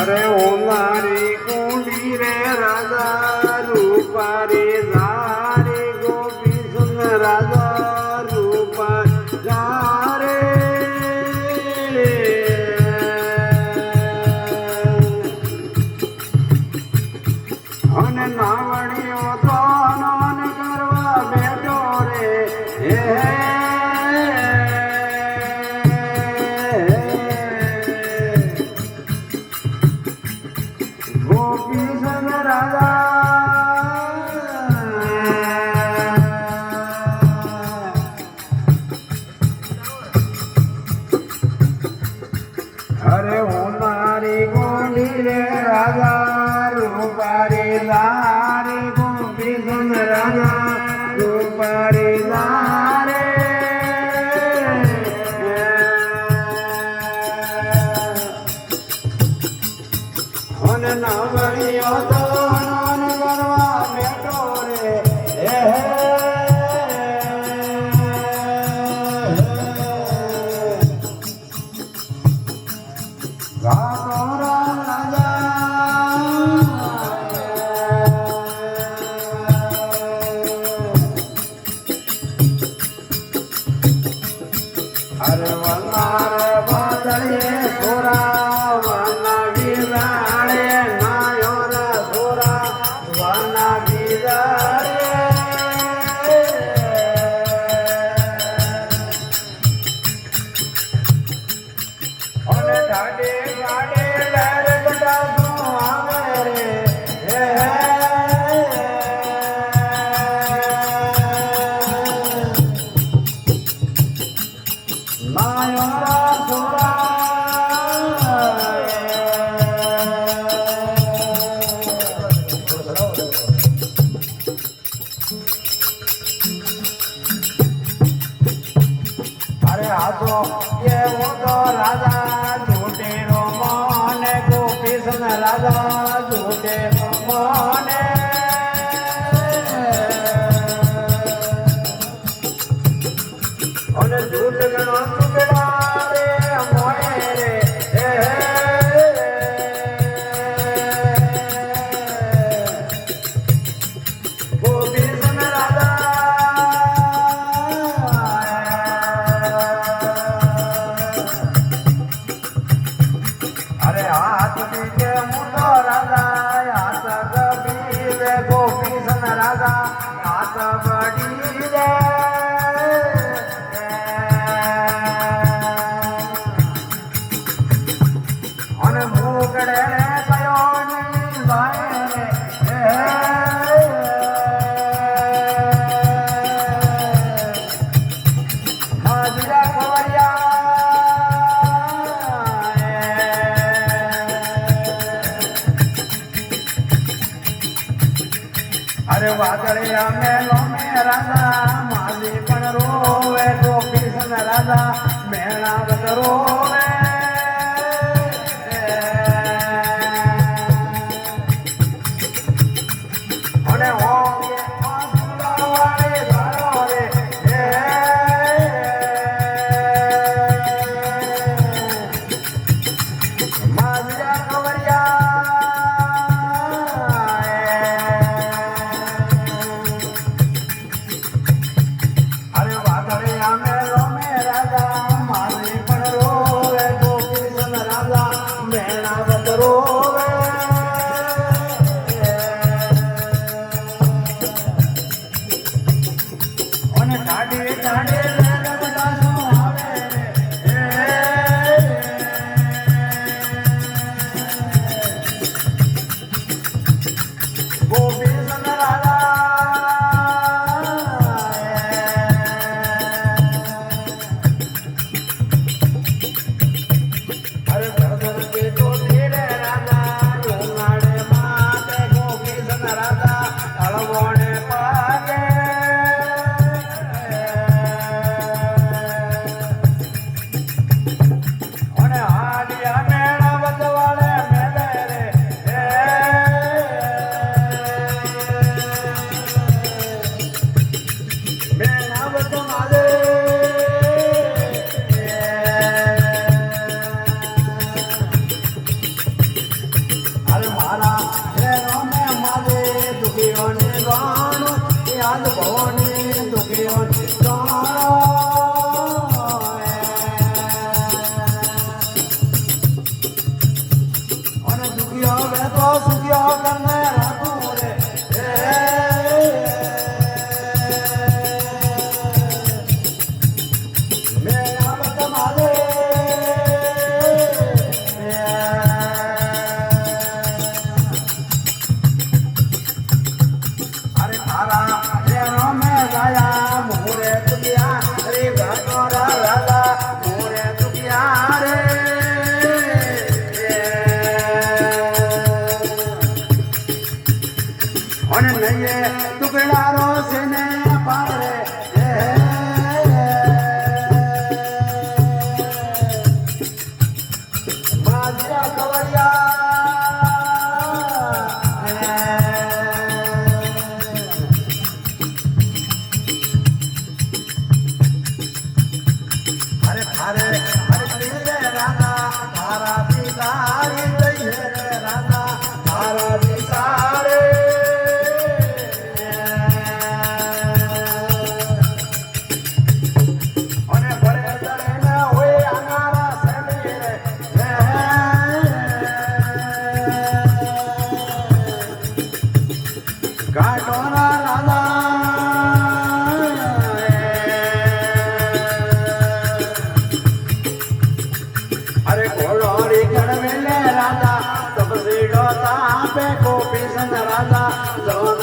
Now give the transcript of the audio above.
અરે ઓલારી કુંડી રે રાજા રૂપારી ધારે ગોપી સુંદર રાજા રૂપા જારે અને નાવણીઓ તો નમન કરવા બેઠો રે ગોપી સન રાજા અરે હું મારી ગોંડી રે રાજા રૂપારી લારે ગોપી સન રાજા રૂપારી લારે અને નાવણીઓ તો નમન કરવા બેઠો રે અરે વનાર બાદળે સોરા વના વિરાળે નાયો રે સોરા વના વિરાળે અને ડાડે ડાડે લહેર બધા શું આવે રે નાયો સોરા અરે હાથો એવો તો રાજા ઝૂટેરો મોને ગોપી સન રાજા ઝૂટેરો મોને અને ઝૂટ ગણો ટુકડા રે મોએ રે ગોપી સન રાજા અરે હાથ બીજે મુંડો રાજા હાથ ગભી રે ગોપી સન રાજા હાથ બડી રે અને મુગડે કયો નહીં ભાઈ રે હાજરા ખવરિયા અરે વાદળે અમે લોમે રાજા માલી પણ રોવે ગોપી સન રાજા મેણાવત રોવે અને હોંગે આસુડા વાળે ધારો રે માજરા ખવરિયા અરે વાદળે અમે રોમે રાજા માલી પણ રો હવે તો સુખ્યો કરને રાખું રે ટુકડારો છે ને પારે માજરા કવરિયા અરે રાધા તારા પિતારી જય રે રાધા તારા પિતારે રાજા